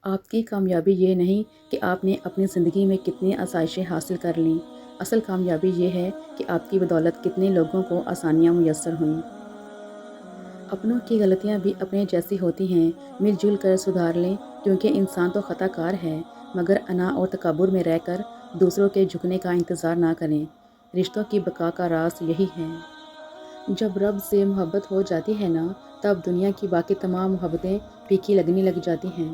آپ کی کامیابی یہ نہیں کہ آپ نے اپنی زندگی میں کتنی آسائشیں حاصل کر لیں، اصل کامیابی یہ ہے کہ آپ کی بدولت کتنے لوگوں کو آسانیاں میسر ہوئیں۔ اپنوں کی غلطیاں بھی اپنے جیسی ہوتی ہیں، مل جل کر سدھار لیں، کیونکہ انسان تو خطا کار ہے، مگر انا اور تکبر میں رہ کر دوسروں کے جھکنے کا انتظار نہ کریں۔ رشتوں کی بقا کا راز یہی ہے۔ جب رب سے محبت ہو جاتی ہے نا، تب دنیا کی باقی تمام محبتیں پھیکی لگنے لگ جاتی ہیں۔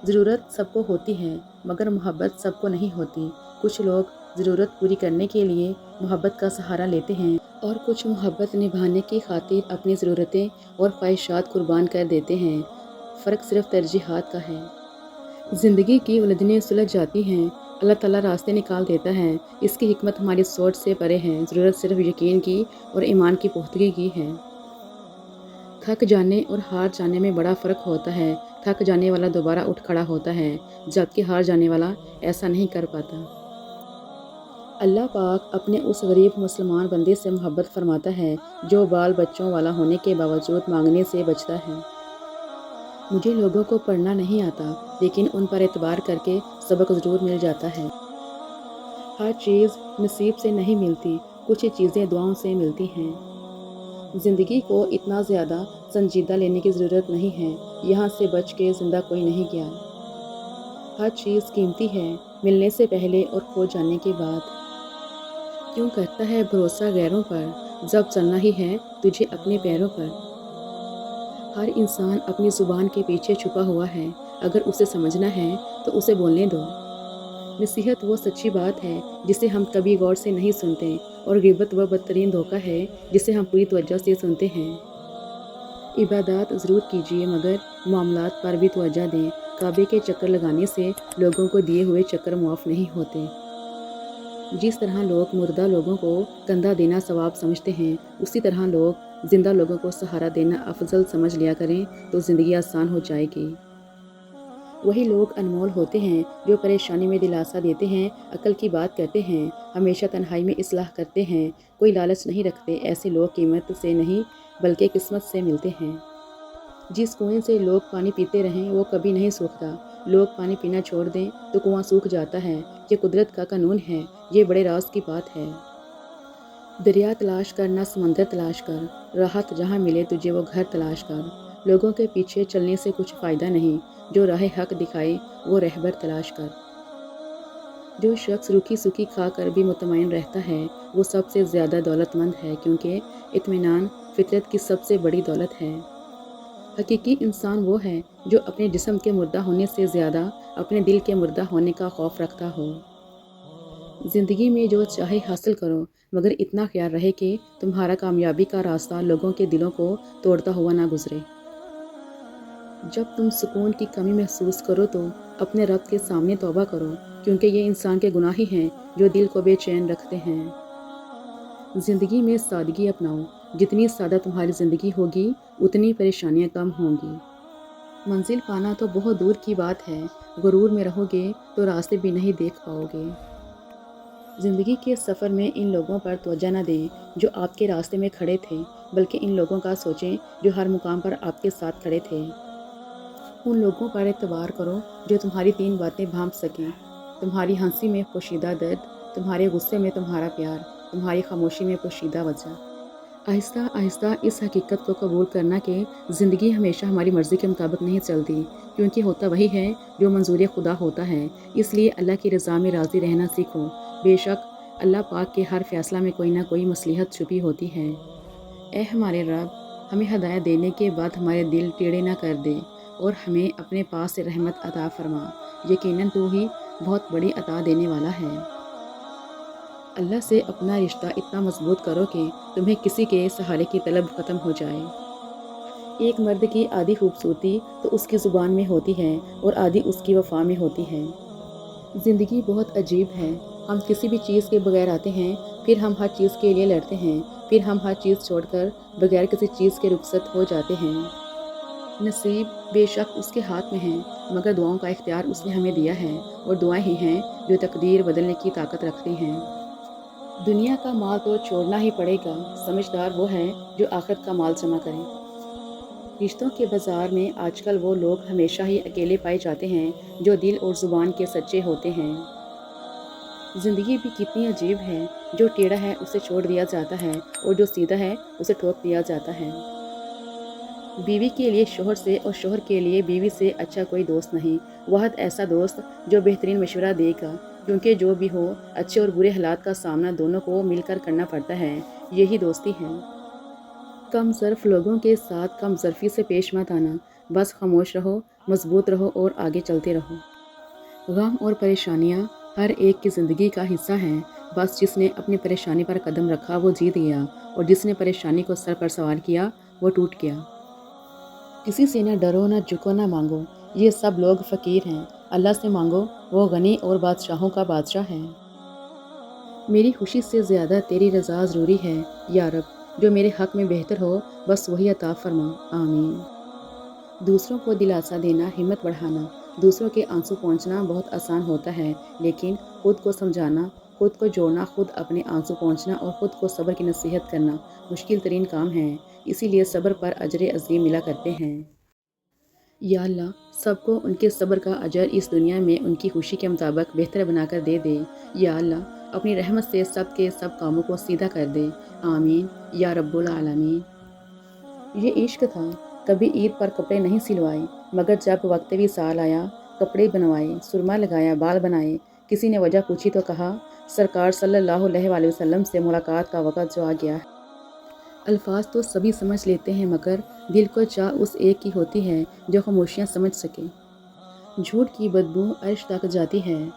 ضرورت سب کو ہوتی ہے، مگر محبت سب کو نہیں ہوتی۔ کچھ لوگ ضرورت پوری کرنے کے لیے محبت کا سہارا لیتے ہیں اور کچھ محبت نبھانے کی خاطر اپنی ضرورتیں اور خواہشات قربان کر دیتے ہیں۔ فرق صرف ترجیحات کا ہے۔ زندگی کی الجھنیں سلجھ جاتی ہیں، اللہ تعالیٰ راستے نکال دیتا ہے۔ اس کی حکمت ہماری سوچ سے پرے ہے۔ ضرورت صرف یقین کی اور ایمان کی پختگی کی ہے۔ تھک جانے اور ہار جانے میں بڑا فرق ہوتا ہے۔ تھک جانے والا دوبارہ اٹھ کھڑا ہوتا ہے، جبکہ ہار جانے والا ایسا نہیں کر پاتا۔ اللہ پاک اپنے اس غریب مسلمان بندے سے محبت فرماتا ہے جو بال بچوں والا ہونے کے باوجود مانگنے سے بچتا ہے۔ مجھے لوگوں کو پڑھنا نہیں آتا، لیکن ان پر اعتبار کر کے سبق ضرور مل جاتا ہے۔ ہر چیز نصیب سے نہیں ملتی، کچھ چیزیں دعاؤں سے ملتی ہیں۔ زندگی کو اتنا زیادہ سنجیدہ لینے کی ضرورت نہیں ہے، یہاں سے بچ کے زندہ کوئی نہیں گیا۔ ہر چیز قیمتی ہے، ملنے سے پہلے اور کھو جانے کے بعد۔ کیوں کرتا ہے بھروسہ غیروں پر، جب چلنا ہی ہے تجھے اپنے پیروں پر۔ ہر انسان اپنی زبان کے پیچھے چھپا ہوا ہے، اگر اسے سمجھنا ہے تو اسے بولنے دو۔ نصیحت وہ سچی بات ہے جسے ہم کبھی غور سے نہیں سنتے، اور غیبت وہ بدترین دھوکہ ہے جسے ہم پوری توجہ سے سنتے ہیں۔ عبادات ضرور کیجیے، مگر معاملات پر بھی توجہ دیں۔ کعبے کے چکر لگانے سے لوگوں کو دیے ہوئے چکر معاف نہیں ہوتے۔ جس طرح لوگ مردہ لوگوں کو کندھا دینا ثواب سمجھتے ہیں، اسی طرح لوگ زندہ لوگوں کو سہارا دینا افضل سمجھ لیا کریں تو زندگی آسان ہو جائے گی۔ وہی لوگ انمول ہوتے ہیں جو پریشانی میں دلاسا دیتے ہیں، عقل کی بات کرتے ہیں، ہمیشہ تنہائی میں اصلاح کرتے ہیں، کوئی لالچ نہیں رکھتے۔ ایسے لوگ قیمت سے نہیں بلکہ قسمت سے ملتے ہیں۔ جس کنویں سے لوگ پانی پیتے رہیں وہ کبھی نہیں سوکھتا، لوگ پانی پینا چھوڑ دیں تو کنواں سوکھ جاتا ہے۔ یہ قدرت کا قانون ہے، یہ بڑے راز کی بات ہے۔ دریا تلاش کر نہ سمندر تلاش کر، راحت جہاں ملے تجھے وہ گھر تلاش کر۔ لوگوں کے پیچھے چلنے سے کچھ فائدہ نہیں، جو راہ حق دکھائے وہ رہبر تلاش کر۔ جو شخص روکھی سوکھی کھا کر بھی مطمئن رہتا ہے وہ سب سے زیادہ دولت مند ہے، کیونکہ اطمینان فطرت کی سب سے بڑی دولت ہے۔ حقیقی انسان وہ ہے جو اپنے جسم کے مردہ ہونے سے زیادہ اپنے دل کے مردہ ہونے کا خوف رکھتا ہو۔ زندگی میں جو چاہے حاصل کرو، مگر اتنا خیال رہے کہ تمہارا کامیابی کا راستہ لوگوں کے دلوں کو توڑتا ہوا نہ گزرے۔ جب تم سکون کی کمی محسوس کرو تو اپنے رب کے سامنے توبہ کرو، کیونکہ یہ انسان کے گناہ ہی ہیں جو دل کو بے چین رکھتے ہیں۔ زندگی میں سادگی اپناؤ، جتنی سادہ تمہاری زندگی ہوگی اتنی پریشانیاں کم ہوں گی۔ منزل پانا تو بہت دور کی بات ہے، غرور میں رہو گے تو راستے بھی نہیں دیکھ پاؤ گے۔ زندگی کے سفر میں ان لوگوں پر توجہ نہ دیں جو آپ کے راستے میں کھڑے تھے، بلکہ ان لوگوں کا سوچیں جو ہر مقام پر آپ کے ساتھ کھڑے تھے۔ ان لوگوں پر اعتبار کرو جو تمہاری 3 باتیں بھانپ سکیں، تمہاری ہنسی میں پوشیدہ درد، تمہارے غصے میں تمہارا پیار، تمہاری خاموشی میں پوشیدہ وجہ۔ آہستہ آہستہ اس حقیقت کو قبول کرنا کہ زندگی ہمیشہ ہماری مرضی کے مطابق نہیں چلتی، کیونکہ ہوتا وہی ہے جو منظور خدا ہوتا ہے۔ اس لیے اللہ کی رضا میں راضی رہنا سیکھو۔ بے شک اللہ پاک کے ہر فیصلہ میں کوئی نہ کوئی مصلحت چھپی ہوتی ہے۔ اے ہمارے رب، ہمیں ہدایت دینے کے بعد ہمارے دل ٹیڑھے نہ کر دے اور ہمیں اپنے پاس سے رحمت عطا فرما، یقیناً تو ہی بہت بڑی عطا دینے والا ہے۔ اللہ سے اپنا رشتہ اتنا مضبوط کرو کہ تمہیں کسی کے سہارے کی طلب ختم ہو جائے۔ ایک مرد کی آدھی خوبصورتی تو اس کی زبان میں ہوتی ہے اور آدھی اس کی وفا میں ہوتی ہے۔ زندگی بہت عجیب ہے، ہم کسی بھی چیز کے بغیر آتے ہیں، پھر ہم ہر چیز کے لیے لڑتے ہیں، پھر ہم ہر چیز چھوڑ کر بغیر کسی چیز کے رخصت ہو جاتے ہیں۔ نصیب بے شک اس کے ہاتھ میں ہے، مگر دعاؤں کا اختیار اس نے ہمیں دیا ہے، اور دعائیں ہی ہیں جو تقدیر بدلنے کی طاقت رکھتی ہیں۔ دنیا کا مال تو چھوڑنا ہی پڑے گا، سمجھدار وہ ہے جو آخرت کا مال جمع کرے۔ رشتوں کے بازار میں آج کل وہ لوگ ہمیشہ ہی اکیلے پائے جاتے ہیں جو دل اور زبان کے سچے ہوتے ہیں۔ زندگی بھی کتنی عجیب ہے، جو ٹیڑھا ہے اسے چھوڑ دیا جاتا ہے اور جو سیدھا ہے اسے ٹھوک دیا جاتا ہے۔ بیوی کے لیے شوہر سے اور شوہر کے لیے بیوی سے اچھا کوئی دوست نہیں، واحد ایسا دوست جو بہترین مشورہ دے گا، کیونکہ جو بھی ہو اچھے اور برے حالات کا سامنا دونوں کو مل کر کرنا پڑتا ہے، یہی دوستی ہے۔ کم ظرف لوگوں کے ساتھ کم ظرفی سے پیش مت آنا، بس خاموش رہو، مضبوط رہو اور آگے چلتے رہو۔ غم اور پریشانیاں ہر ایک کی زندگی کا حصہ ہیں، بس جس نے اپنی پریشانی پر قدم رکھا وہ جیت گیا اور جس نے پریشانی کو سر پر سوار کیا وہ ٹوٹ گیا۔ کسی سے نہ ڈرو نہ جھکو نہ مانگو، یہ سب لوگ فقیر ہیں، اللہ سے مانگو، وہ غنی اور بادشاہوں کا بادشاہ ہے۔ میری خوشی سے زیادہ تیری رضا ضروری ہے، یا رب، جو میرے حق میں بہتر ہو بس وہی عطا فرما، آمین۔ دوسروں کو دلاسا دینا، ہمت بڑھانا، دوسروں کے آنسو پہنچنا بہت آسان ہوتا ہے، لیکن خود کو سمجھانا، خود کو جوڑنا، خود اپنے آنسو پہنچنا اور خود کو صبر کی نصیحت کرنا مشکل ترین کام ہے، اسی لیے صبر پر اجر عظیم ملا کرتے ہیں۔ یا اللہ، سب کو ان کے صبر کا اجر اس دنیا میں ان کی خوشی کے مطابق بہتر بنا کر دے دے۔ یا اللہ، اپنی رحمت سے سب کے سب کاموں کو سیدھا کر دے، آمین یا رب العالمین۔ یہ عشق تھا، کبھی عید پر کپڑے نہیں سلوائے، مگر جب وقت وصال آیا کپڑے بنوائے، سرما لگایا، بال بنائے، کسی نے وجہ پوچھی تو کہا سرکار صلی اللہ علیہ وآلہ وسلم سے ملاقات کا وقت جو آ گیا ہے۔ الفاظ تو سبھی سمجھ لیتے ہیں مگر دل کو چاہ اس ایک کی ہوتی ہے جو خاموشیاں سمجھ سکے۔ جھوٹ کی بدبو عرش تک جاتی ہے۔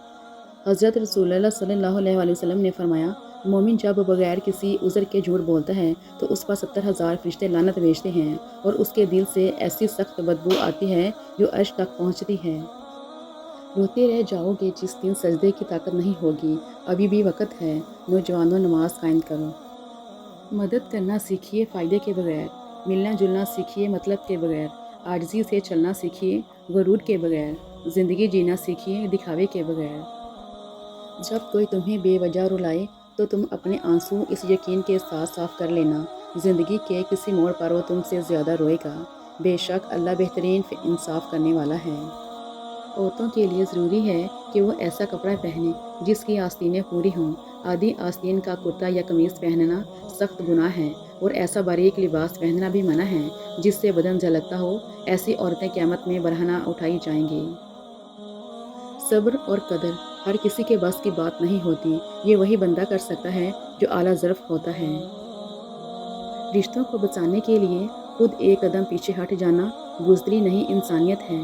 حضرت رسول اللہ صلی اللہ علیہ وآلہ وسلم نے فرمایا، مومن جب بغیر کسی عذر کے جھوٹ بولتا ہے تو اس پر 70,000 فرشتے لعنت بھیجتے ہیں اور اس کے دل سے ایسی سخت بدبو آتی ہے جو عرش تک پہنچتی ہے۔ روتے رہ جاؤ گے جس دن سجدے کی طاقت نہیں ہوگی، ابھی بھی وقت ہے، نوجوانوں نماز قائم کرو۔ مدد کرنا سیکھیے فائدے کے بغیر، ملنا جلنا سیکھیے مطلب کے بغیر، عاجزی سے چلنا سیکھیے غرور کے بغیر، زندگی جینا سیکھیے دکھاوے کے بغیر۔ جب کوئی تمہیں بے وجہ رلائے تو تم اپنے آنسو اس یقین کے ساتھ صاف کر لینا، زندگی کے کسی موڑ پر وہ تم سے زیادہ روئے گا، بے شک اللہ بہترین انصاف کرنے والا ہے۔ عورتوں کے لیے ضروری ہے کہ وہ ایسا کپڑا پہنیں جس کی آستینیں پوری ہوں، آدھی آستین کا کرتا یا قمیص پہننا سخت گناہ ہے اور ایسا باریک لباس پہننا بھی منع ہے جس سے بدن جھلکتا ہو، ایسی عورتیں قیامت میں برہنہ اٹھائی جائیں گی۔ صبر اور قدر ہر کسی کے بس کی بات نہیں ہوتی، یہ وہی بندہ کر سکتا ہے جو اعلیٰ ظرف ہوتا ہے۔ رشتوں کو بچانے کے لیے خود ایک قدم پیچھے ہٹ جانا بزدلی نہیں انسانیت ہے۔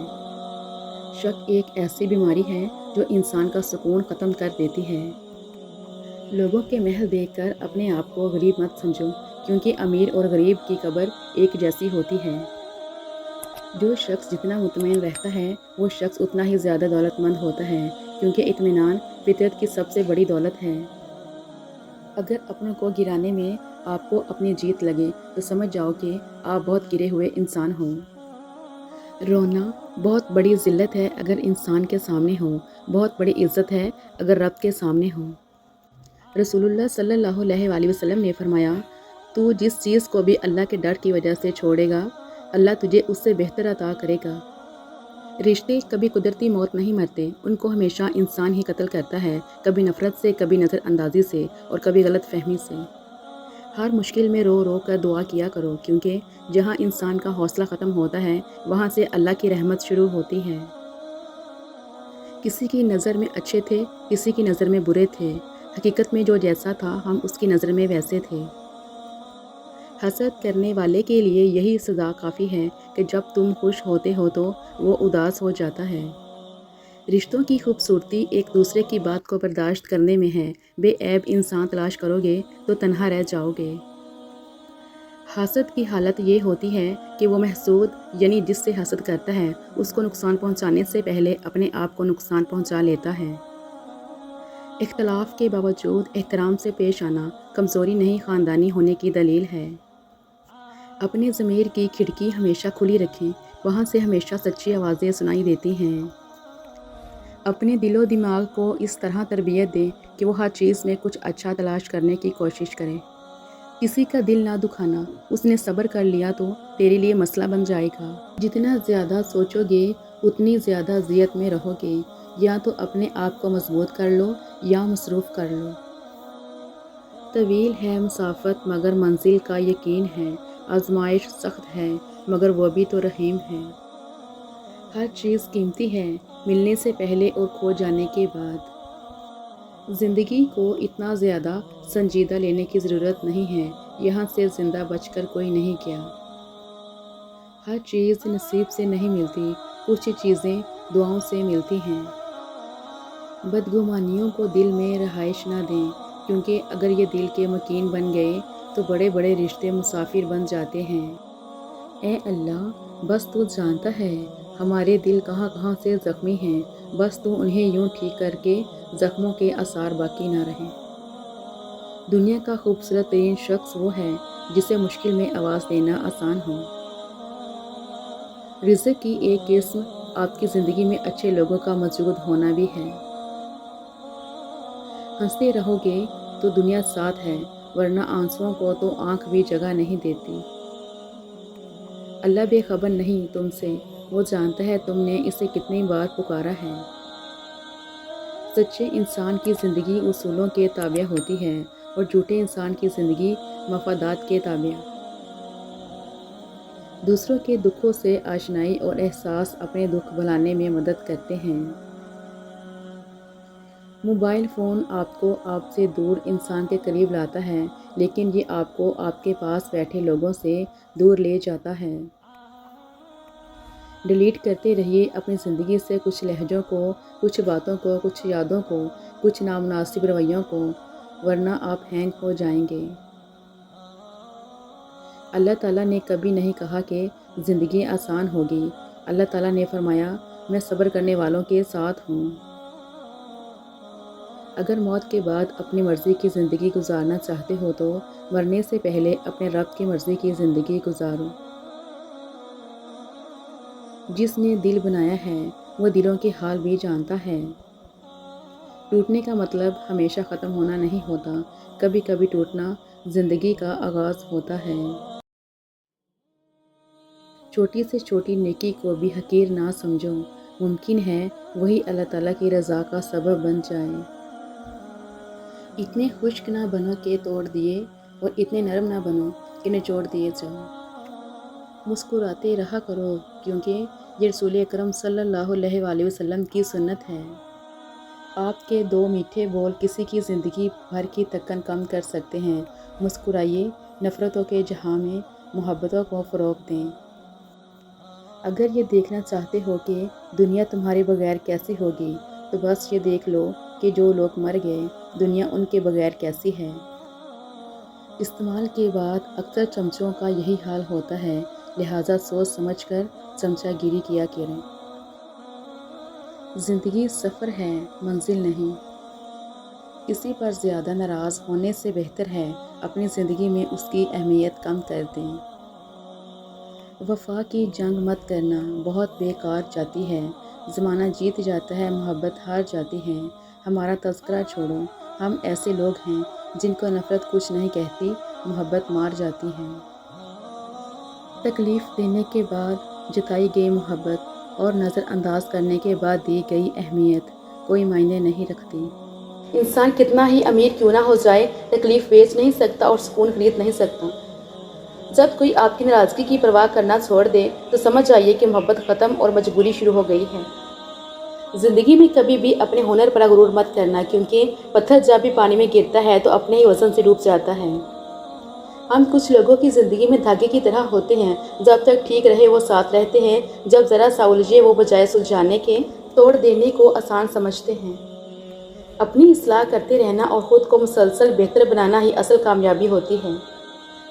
شک ایک ایسی بیماری ہے جو انسان کا سکون ختم کر دیتی ہے۔ لوگوں کے محل دیکھ کر اپنے آپ کو غریب مت سمجھو، کیونکہ امیر اور غریب کی قبر ایک جیسی ہوتی ہے۔ جو شخص جتنا مطمئن رہتا ہے وہ شخص اتنا ہی زیادہ دولت مند ہوتا ہے، کیونکہ اطمینان فطرت کی سب سے بڑی دولت ہے۔ اگر اپنوں کو گرانے میں آپ کو اپنی جیت لگے تو سمجھ جاؤ کہ آپ بہت گرے ہوئے انسان ہو۔ رونا بہت بڑی ذلت ہے اگر انسان کے سامنے ہو، بہت بڑی عزت ہے اگر رب کے سامنے ہو۔ رسول اللہ صلی اللہ علیہ وآلہ وسلم نے فرمایا، تو جس چیز کو بھی اللہ کے ڈر کی وجہ سے چھوڑے گا، اللہ تجھے اس سے بہتر عطا کرے گا۔ رشتے کبھی قدرتی موت نہیں مرتے، ان کو ہمیشہ انسان ہی قتل کرتا ہے، کبھی نفرت سے، کبھی نظر اندازی سے اور کبھی غلط فہمی سے۔ ہر مشکل میں رو رو کر دعا کیا کرو، کیونکہ جہاں انسان کا حوصلہ ختم ہوتا ہے وہاں سے اللہ کی رحمت شروع ہوتی ہے۔ کسی کی نظر میں اچھے تھے، کسی کی نظر میں برے تھے، حقیقت میں جو جیسا تھا ہم اس کی نظر میں ویسے تھے۔ حسد کرنے والے کے لیے یہی سزا کافی ہے کہ جب تم خوش ہوتے ہو تو وہ اداس ہو جاتا ہے۔ رشتوں کی خوبصورتی ایک دوسرے کی بات کو برداشت کرنے میں ہے، بے عیب انسان تلاش کرو گے تو تنہا رہ جاؤ گے۔ حاسد کی حالت یہ ہوتی ہے کہ وہ محسود یعنی جس سے حسد کرتا ہے اس کو نقصان پہنچانے سے پہلے اپنے آپ کو نقصان پہنچا لیتا ہے۔ اختلاف کے باوجود احترام سے پیش آنا کمزوری نہیں خاندانی ہونے کی دلیل ہے۔ اپنے ضمیر کی کھڑکی ہمیشہ کھلی رکھیں، وہاں سے ہمیشہ سچی آوازیں سنائی دیتی ہیں۔ اپنے دل و دماغ کو اس طرح تربیت دیں کہ وہ ہر چیز میں کچھ اچھا تلاش کرنے کی کوشش کرے۔ کسی کا دل نہ دکھانا، اس نے صبر کر لیا تو تیرے لیے مسئلہ بن جائے گا۔ جتنا زیادہ سوچو گے اتنی زیادہ اذیت میں رہو گے۔ یا تو اپنے آپ کو مضبوط کر لو یا مصروف کر لو۔ طویل ہے مسافت مگر منزل کا یقین ہے، آزمائش سخت ہے مگر وہ بھی تو رحیم ہے۔ ہر چیز قیمتی ہے، ملنے سے پہلے اور کھو جانے کے بعد۔ زندگی کو اتنا زیادہ سنجیدہ لینے کی ضرورت نہیں ہے، یہاں سے زندہ بچ کر کوئی نہیں گیا۔ ہر چیز نصیب سے نہیں ملتی، کچھ چیزیں دعاؤں سے ملتی ہیں۔ بدگمانیوں کو دل میں رہائش نہ دیں، کیونکہ اگر یہ دل کے مکین بن گئے تو بڑے بڑے رشتے مسافر بن جاتے ہیں۔ اے اللہ، بس تو جانتا ہے ہمارے دل کہاں کہاں سے زخمی ہیں، بس تو انہیں یوں ٹھیک کر کے زخموں کے آثار باقی نہ رہیں۔ دنیا کا خوبصورت ترین شخص وہ ہے جسے مشکل میں آواز دینا آسان ہو۔ رزق کی ایک قسم آپ کی زندگی میں اچھے لوگوں کا موجود ہونا بھی ہے۔ ہنستے رہو گے تو دنیا ساتھ ہے، ورنہ آنسوؤں کو تو آنکھ بھی جگہ نہیں دیتی۔ اللہ بے خبر نہیں تم سے، وہ جانتا ہے تم نے اسے کتنی بار پکارا ہے۔ سچے انسان کی زندگی اصولوں کے تابع ہوتی ہے اور جھوٹے انسان کی زندگی مفادات کے تابع۔ دوسروں کے دکھوں سے آشنائی اور احساس اپنے دکھ بھلانے میں مدد کرتے ہیں۔ موبائل فون آپ کو آپ سے دور انسان کے قریب لاتا ہے، لیکن یہ آپ کو آپ کے پاس بیٹھے لوگوں سے دور لے جاتا ہے۔ ڈیلیٹ کرتے رہیے اپنی زندگی سے کچھ لہجوں کو، کچھ باتوں کو، کچھ یادوں کو، کچھ نامناسب رویوں کو، ورنہ آپ ہینگ ہو جائیں گے۔ اللہ تعالیٰ نے کبھی نہیں کہا کہ زندگی آسان ہوگی، اللہ تعالیٰ نے فرمایا میں صبر کرنے والوں کے ساتھ ہوں۔ اگر موت کے بعد اپنی مرضی کی زندگی گزارنا چاہتے ہو تو مرنے سے پہلے اپنے رب کی مرضی کی زندگی گزارو۔ جس نے دل بنایا ہے وہ دلوں کے حال بھی جانتا ہے۔ ٹوٹنے کا مطلب ہمیشہ ختم ہونا نہیں ہوتا، کبھی کبھی ٹوٹنا زندگی کا آغاز ہوتا ہے۔ چھوٹی سے چھوٹی نیکی کو بھی حقیر نہ سمجھو، ممکن ہے وہی اللہ تعالیٰ کی رضا کا سبب بن جائے۔ اتنے خشک نہ بنو کہ توڑ دیے، اور اتنے نرم نہ بنو کہ نچوڑ دیے جاؤ۔ مسکراتے رہا کرو، کیونکہ یہ رسول اکرم صلی اللہ علیہ وآلہ وسلم کی سنت ہے۔ آپ کے دو میٹھے بول کسی کی زندگی بھر کی تکن کم کر سکتے ہیں۔ مسکرائیے، نفرتوں کے جہاں میں محبتوں کو فروغ دیں۔ اگر یہ دیکھنا چاہتے ہو کہ دنیا تمہارے بغیر کیسی ہوگی تو بس یہ دیکھ لو کہ جو لوگ مر گئے دنیا ان کے بغیر کیسی ہے۔ استعمال کے بعد اکثر چمچوں کا یہی حال ہوتا ہے، لہٰذا سوچ سمجھ کر چمچہ گیری کیا کریں۔ زندگی سفر ہے، منزل نہیں۔ کسی پر زیادہ ناراض ہونے سے بہتر ہے اپنی زندگی میں اس کی اہمیت کم کر دیں۔ وفا کی جنگ مت کرنا، بہت بیکار جاتی ہے۔ زمانہ جیت جاتا ہے، محبت ہار جاتی ہے۔ ہمارا تذکرہ چھوڑو، ہم ایسے لوگ ہیں جن کو نفرت کچھ نہیں کہتی، محبت مار جاتی ہے۔ تکلیف دینے کے بعد جتائی گئی محبت اور نظر انداز کرنے کے بعد دی گئی اہمیت کوئی معنی نہیں رکھتی۔ انسان کتنا ہی امیر کیوں نہ ہو جائے، تکلیف بیچ نہیں سکتا اور سکون خرید نہیں سکتا۔ جب کوئی آپ کی ناراضگی کی پرواہ کرنا چھوڑ دے تو سمجھ جائیے کہ محبت ختم اور مجبوری شروع ہو گئی ہے۔ زندگی میں کبھی بھی اپنے ہنر پر غرور مت کرنا، کیونکہ پتھر جب بھی پانی میں گرتا ہے تو اپنے ہی وزن سے ڈوب جاتا ہے۔ ہم کچھ لوگوں کی زندگی میں دھاگے کی طرح ہوتے ہیں، جب تک ٹھیک رہے وہ ساتھ رہتے ہیں، جب ذرا سا الجھے وہ بجائے سلجھانے کے توڑ دینے کو آسان سمجھتے ہیں۔ اپنی اصلاح کرتے رہنا اور خود کو مسلسل بہتر بنانا ہی اصل کامیابی ہوتی ہے۔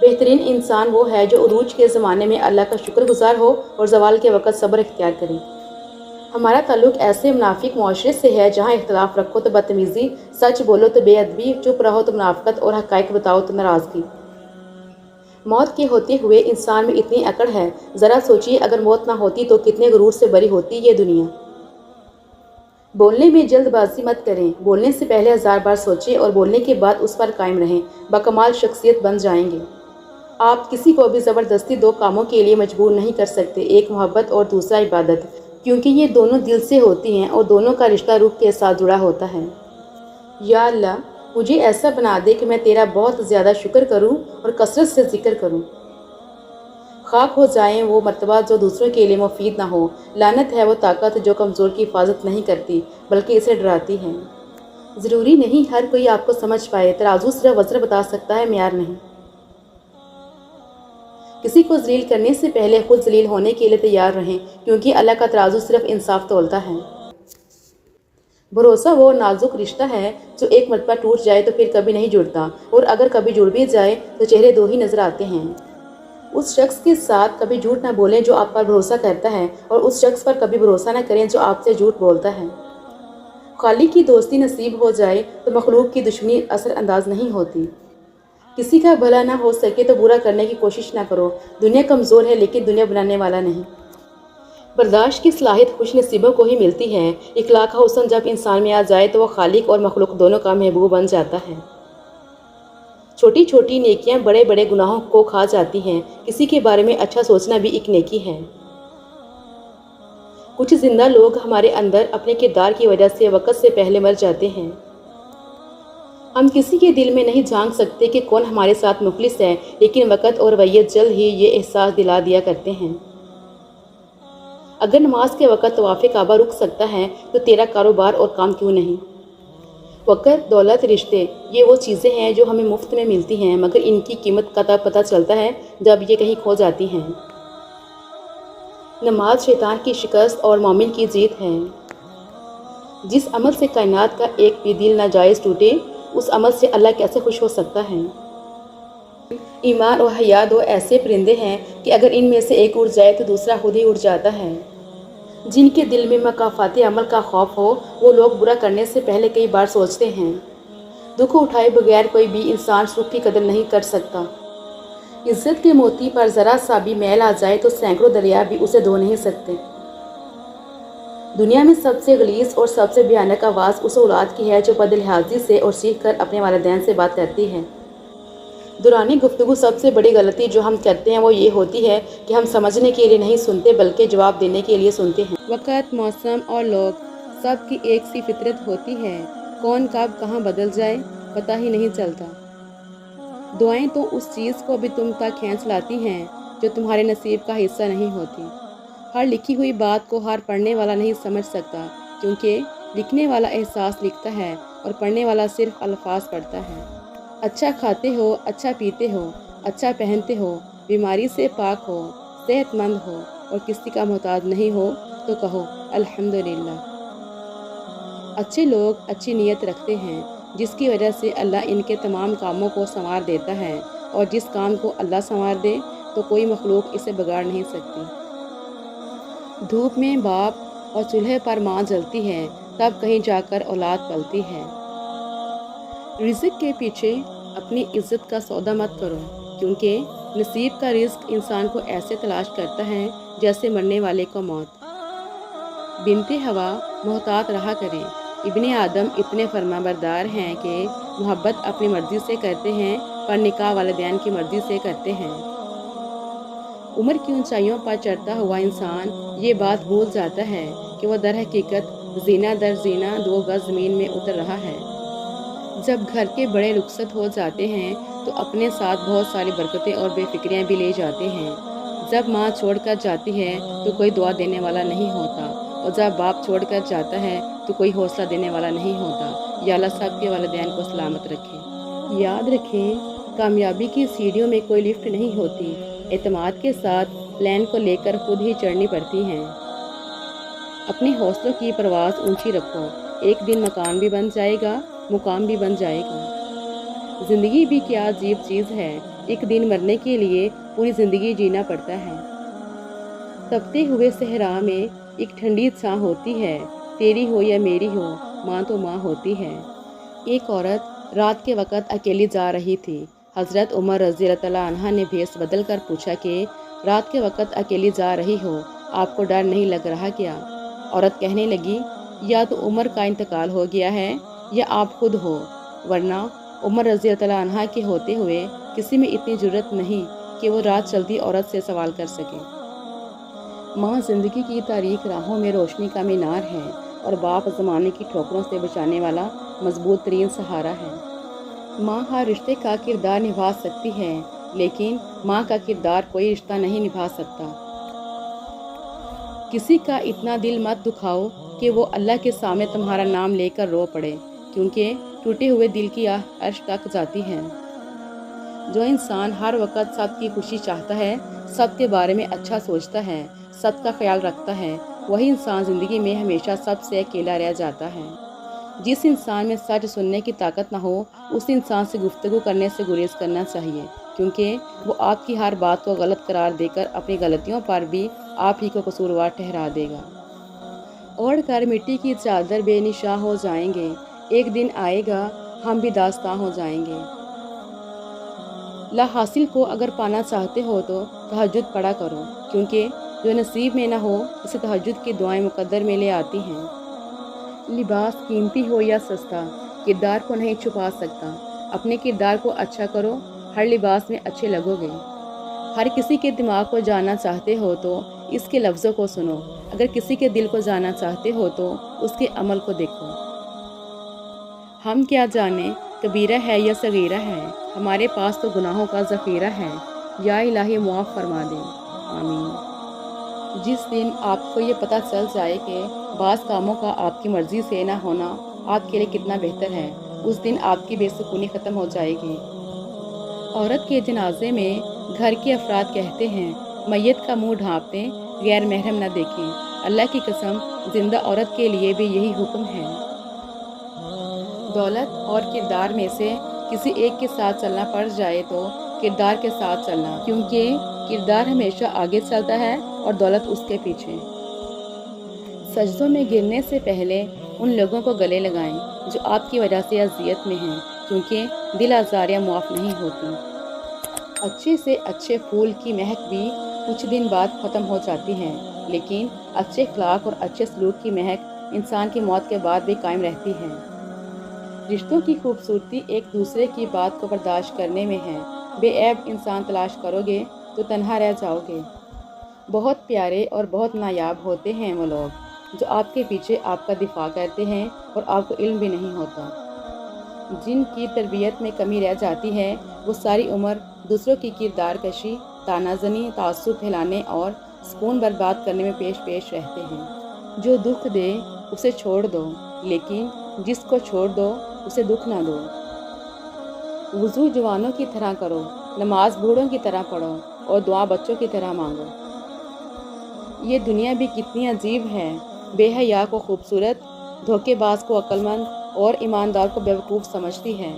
بہترین انسان وہ ہے جو عروج کے زمانے میں اللہ کا شکر گزار ہو اور زوال کے وقت صبر اختیار کرے۔ ہمارا تعلق ایسے منافق معاشرے سے ہے جہاں اختلاف رکھو تو بدتمیزی، سچ بولو تو بے ادبی، چپ رہو تو منافقت اور حقائق بتاؤ تو ناراضگی۔ موت کے ہوتے ہوئے انسان میں اتنی اکڑ ہے، ذرا سوچیے اگر موت نہ ہوتی تو کتنے غرور سے بری ہوتی یہ دنیا۔ بولنے میں جلد بازی مت کریں، بولنے سے پہلے 1000 بار سوچیں اور بولنے کے بعد اس پر قائم رہیں، بکمال شخصیت بن جائیں گے۔ آپ کسی کو بھی زبردستی 2 کاموں کے لیے مجبور نہیں کر سکتے، ایک محبت اور دوسرا عبادت، کیونکہ یہ دونوں دل سے ہوتی ہیں اور دونوں کا رشتہ روح کے ساتھ جڑا ہوتا ہے۔ یا اللہ، مجھے ایسا بنا دے کہ میں تیرا بہت زیادہ شکر کروں اور کثرت سے ذکر کروں۔ خاک ہو جائیں وہ مرتبہ جو دوسروں کے لیے مفید نہ ہو، لعنت ہے وہ طاقت جو کمزور کی حفاظت نہیں کرتی بلکہ اسے ڈراتی ہے۔ ضروری نہیں ہر کوئی آپ کو سمجھ پائے، ترازو صرف وزن بتا سکتا ہے، معیار نہیں۔ کسی کو ذلیل کرنے سے پہلے خود ذلیل ہونے کے لیے تیار رہیں، کیونکہ اللہ کا ترازو صرف انصاف تولتا ہے۔ بھروسہ وہ نازک رشتہ ہے جو ایک مرتبہ ٹوٹ جائے تو پھر کبھی نہیں جڑتا، اور اگر کبھی جڑ بھی جائے تو چہرے 2 ہی نظر آتے ہیں۔ اس شخص کے ساتھ کبھی جھوٹ نہ بولیں جو آپ پر بھروسہ کرتا ہے، اور اس شخص پر کبھی بھروسہ نہ کریں جو آپ سے جھوٹ بولتا ہے۔ خالق کی دوستی نصیب ہو جائے تو مخلوق کی دشمنی اثر انداز نہیں ہوتی۔ کسی کا بھلا نہ ہو سکے تو برا کرنے کی کوشش نہ کرو۔ دنیا کمزور ہے لیکن دنیا بنانے والا نہیں۔ برداشت کی صلاحیت خوش نصیبوں کو ہی ملتی ہے۔ اخلاق کا حسن جب انسان میں آ جائے تو وہ خالق اور مخلوق دونوں کا محبوب بن جاتا ہے۔ چھوٹی چھوٹی نیکیاں بڑے بڑے گناہوں کو کھا جاتی ہیں۔ کسی کے بارے میں اچھا سوچنا بھی ایک نیکی ہے۔ کچھ زندہ لوگ ہمارے اندر اپنے کردار کی وجہ سے وقت سے پہلے مر جاتے ہیں۔ ہم کسی کے دل میں نہیں جھانک سکتے کہ کون ہمارے ساتھ مخلص ہے، لیکن وقت اور رویت جلد ہی یہ احساس دلا دیا کرتے ہیں۔ اگر نماز کے وقت طواف کعبہ رک سکتا ہے تو تیرا کاروبار اور کام کیوں نہیں؟ وقت، دولت، رشتے، یہ وہ چیزیں ہیں جو ہمیں مفت میں ملتی ہیں، مگر ان کی قیمت کا تب پتہ چلتا ہے جب یہ کہیں کھو جاتی ہیں۔ نماز شیطان کی شکست اور مومن کی جیت ہے۔ جس عمل سے کائنات کا ایک بھی دل ناجائز ٹوٹے، اس عمل سے اللہ کیسے خوش ہو سکتا ہے؟ ایمان اور حیا 2 ایسے پرندے ہیں کہ اگر ان میں سے ایک اڑ جائے تو دوسرا خود ہی اڑ جاتا ہے۔ جن کے دل میں مکافات عمل کا خوف ہو، وہ لوگ برا کرنے سے پہلے کئی بار سوچتے ہیں۔ دکھ اٹھائے بغیر کوئی بھی انسان سکھ کی قدر نہیں کر سکتا۔ عزت کے موتی پر ذرا سا بھی میل آ جائے تو سینکڑوں دریا بھی اسے دھو نہیں سکتے۔ دنیا میں سب سے غلیظ اور سب سے بھیانک آواز اس اولاد کی ہے جو بدلحاظی سے اور سیکھ کر اپنے والدین سے بات کرتی ہے۔ دوران گفتگو سب سے بڑی غلطی جو ہم کرتے ہیں وہ یہ ہوتی ہے کہ ہم سمجھنے کے لیے نہیں سنتے بلکہ جواب دینے کے لیے سنتے ہیں۔ وقت، موسم اور لوگ سب کی ایک سی فطرت ہوتی ہے۔ کون کب کہاں بدل جائے پتہ ہی نہیں چلتا۔ دعائیں تو اس چیز کو بھی تم تک کھینچ لاتی ہیں جو تمہارے نصیب کا حصہ نہیں ہوتی۔ ہر لکھی ہوئی بات کو ہر پڑھنے والا نہیں سمجھ سکتا، کیونکہ لکھنے والا احساس لکھتا ہے اور پڑھنے والا صرف الفاظ پڑھتا ہے۔ اچھا کھاتے ہو، اچھا پیتے ہو، اچھا پہنتے ہو، بیماری سے پاک ہو، صحت مند ہو اور کسی کا محتاج نہیں ہو تو کہو الحمدللہ۔ اچھے لوگ اچھی نیت رکھتے ہیں، جس کی وجہ سے اللہ ان کے تمام کاموں کو سنوار دیتا ہے، اور جس کام کو اللہ سنوار دے تو کوئی مخلوق اسے بگاڑ نہیں سکتی۔ دھوپ میں باپ اور چولہے پر ماں جلتی ہے، تب کہیں جا کر اولاد پلتی ہے۔ رزق کے پیچھے اپنی عزت کا سودا مت کرو، کیونکہ نصیب کا رزق انسان کو ایسے تلاش کرتا ہے جیسے مرنے والے کو موت۔ بنت ہوا محتاط رہا کریں۔ ابن آدم اتنے فرما بردار ہیں کہ محبت اپنی مرضی سے کرتے ہیں پر نکاح والدین کی مرضی سے کرتے ہیں۔ عمر کی اونچائیوں پر چڑھتا ہوا انسان یہ بات بھول جاتا ہے کہ وہ در حقیقت زینہ در زینہ 2 گز زمین میں اتر رہا ہے۔ جب گھر کے بڑے رخصت ہو جاتے ہیں تو اپنے ساتھ بہت ساری برکتیں اور بے فکریاں بھی لے جاتے ہیں۔ جب ماں چھوڑ کر جاتی ہے تو کوئی دعا دینے والا نہیں ہوتا، اور جب باپ چھوڑ کر جاتا ہے تو کوئی حوصلہ دینے والا نہیں ہوتا۔ یا اللہ سب کے والدین کو سلامت رکھے۔ یاد رکھیں، کامیابی کی سیڑھیوں میں کوئی لفٹ نہیں ہوتی، اعتماد کے ساتھ پلین کو لے کر خود ہی چڑھنی پڑتی ہیں۔ اپنے حوصلوں کی پرواز اونچی رکھو، ایک دن مکان بھی بن جائے گا، مقام بھی بن جائے گا۔ زندگی بھی کیا عجیب چیز ہے، ایک دن مرنے کے لیے پوری زندگی جینا پڑتا ہے۔ تپتے ہوئے صحرا میں ایک ٹھنڈی چھاں ہوتی ہے، تیری ہو یا میری ہو، ماں تو ماں ہوتی ہے۔ ایک عورت رات کے وقت اکیلی جا رہی تھی۔ حضرت عمر رضی اللہ عنہ نے بھیس بدل کر پوچھا کہ رات کے وقت اکیلی جا رہی ہو، آپ کو ڈر نہیں لگ رہا کیا؟ عورت کہنے لگی، یا تو عمر کا انتقال ہو گیا ہے یا آپ خود ہو، ورنہ عمر رضی اللہ عنہ کے ہوتے ہوئے کسی میں اتنی جرت نہیں کہ وہ رات چلتی عورت سے سوال کر سکے۔ ماں زندگی کی تاریک راہوں میں روشنی کا مینار ہے اور باپ زمانے کی ٹھوکروں سے بچانے والا مضبوط ترین سہارا ہے۔ ماں ہر رشتے کا کردار نبھا سکتی ہے، لیکن ماں کا کردار کوئی رشتہ نہیں نبھا سکتا۔ کسی کا اتنا دل مت دکھاؤ کہ وہ اللہ کے سامنے تمہارا نام لے کر رو پڑے، کیونکہ ٹوٹے ہوئے دل کی آہ عرش تک جاتی ہے۔ جو انسان ہر وقت سب کی خوشی چاہتا ہے، سب کے بارے میں اچھا سوچتا ہے، سب کا خیال رکھتا ہے، وہی انسان زندگی میں ہمیشہ سب سے اکیلا رہ جاتا ہے۔ جس انسان میں سچ سننے کی طاقت نہ ہو، اس انسان سے گفتگو کرنے سے گریز کرنا چاہیے، کیونکہ وہ آپ کی ہر بات کو غلط قرار دے کر اپنی غلطیوں پر بھی آپ ہی کو قصوروار ٹھہرا دے گا۔ اوڑھ کر مٹی کی چادر بے نشاں ہو جائیں گے، ایک دن آئے گا ہم بھی داستاں ہو جائیں گے۔ لا حاصل کو اگر پانا چاہتے ہو تو تہجد پڑھا کرو، کیونکہ جو نصیب میں نہ ہو اسے تہجد کی دعائیں مقدر میں لے آتی ہیں۔ لباس قیمتی ہو یا سستا، کردار کو نہیں چھپا سکتا۔ اپنے کردار کو اچھا کرو، ہر لباس میں اچھے لگو گے۔ ہر کسی کے دماغ کو جاننا چاہتے ہو تو اس کے لفظوں کو سنو، اگر کسی کے دل کو جاننا چاہتے ہو تو اس کے عمل کو دیکھو۔ ہم کیا جانیں کبیرہ ہے یا صغیرہ ہے، ہمارے پاس تو گناہوں کا ذخیرہ ہے، یا الہی معاف فرما دے، آمین۔ جس دن آپ کو یہ پتہ چل جائے کہ بعض کاموں کا آپ کی مرضی سے نہ ہونا آپ کے لیے کتنا بہتر ہے، اس دن آپ کی بے سکونی ختم ہو جائے گی۔ عورت کے جنازے میں گھر کے افراد کہتے ہیں، میت کا منہ ڈھانپ دیں، غیر محرم نہ دیکھیں۔ اللہ کی قسم، زندہ عورت کے لیے بھی یہی حکم ہے۔ دولت اور کردار میں سے کسی ایک کے ساتھ چلنا پڑ جائے تو کردار کے ساتھ چلنا، کیونکہ کردار ہمیشہ آگے چلتا ہے اور دولت اس کے پیچھے۔ سجدوں میں گرنے سے پہلے ان لوگوں کو گلے لگائیں جو آپ کی وجہ سے اذیت میں ہیں، کیونکہ دل آزاریاں معاف نہیں ہوتی۔ اچھے سے اچھے پھول کی مہک بھی کچھ دن بعد ختم ہو جاتی ہے، لیکن اچھے اخلاق اور اچھے سلوک کی مہک انسان کی موت کے بعد بھی قائم رہتی ہے۔ رشتوں کی خوبصورتی ایک دوسرے کی بات کو برداشت کرنے میں ہے۔ بے عیب انسان تلاش کرو گے تو تنہا رہ جاؤ گے۔ بہت پیارے اور بہت نایاب ہوتے ہیں وہ لوگ جو آپ کے پیچھے آپ کا دفاع کرتے ہیں اور آپ کو علم بھی نہیں ہوتا۔ جن کی تربیت میں کمی رہ جاتی ہے وہ ساری عمر دوسروں کی کردار کشی، طعنہ زنی، تعصب پھیلانے اور سکون برباد کرنے میں پیش رہتے ہیں۔ جو دکھ دے اسے چھوڑ دو، لیکن جس کو چھوڑ دو اسے دکھ نہ دو۔ وضو جوانوں کی طرح کرو، نماز بوڑھوں کی طرح پڑھو اور دعا بچوں کی طرح مانگو۔ یہ دنیا بھی کتنی عجیب ہے، بے حیا کو خوبصورت، دھوکے باز کو عقل مند اور ایماندار کو بیوقوف سمجھتی ہے۔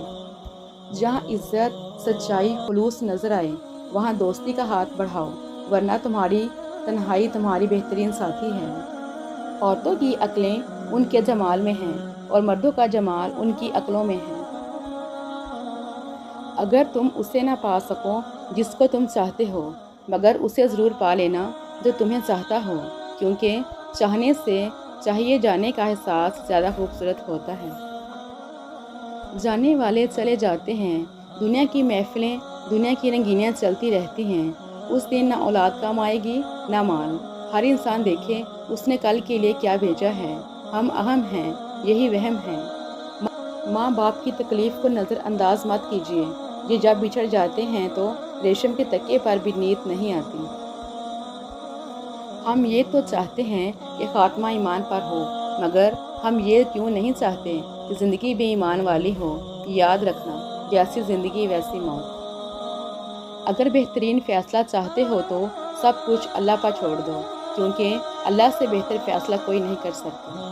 جہاں عزت، سچائی، خلوص نظر آئے وہاں دوستی کا ہاتھ بڑھاؤ، ورنہ تمہاری تنہائی تمہاری بہترین ساتھی ہے۔ عورتوں کی عقلیں ان کے جمال میں ہیں اور مردوں کا جمال ان کی عقلوں میں ہے۔ اگر تم اسے نہ پا سکو جس کو تم چاہتے ہو، مگر اسے ضرور پا لینا جو تمہیں چاہتا ہو، کیونکہ چاہنے سے چاہیے جانے کا احساس زیادہ خوبصورت ہوتا ہے۔ جانے والے چلے جاتے ہیں، دنیا کی محفلیں، دنیا کی رنگینیاں چلتی رہتی ہیں۔ اس دن نہ اولاد کام آئے گی نہ مال۔ ہر انسان دیکھے اس نے کل کے لیے کیا بھیجا ہے۔ ہم اہم ہیں، یہی وہم ہے۔ ماں باپ کی تکلیف کو نظر انداز مت کیجیے، یہ جب بچھڑ جاتے ہیں تو ریشم کے تکیے پر بھی نیند نہیں آتی۔ ہم یہ تو چاہتے ہیں کہ خاتمہ ایمان پر ہو، مگر ہم یہ کیوں نہیں چاہتے کہ زندگی بے ایمان والی ہو۔ یاد رکھنا، جیسی زندگی ویسی موت۔ اگر بہترین فیصلہ چاہتے ہو تو سب کچھ اللہ پر چھوڑ دو، کیونکہ اللہ سے بہتر فیصلہ کوئی نہیں کر سکتا۔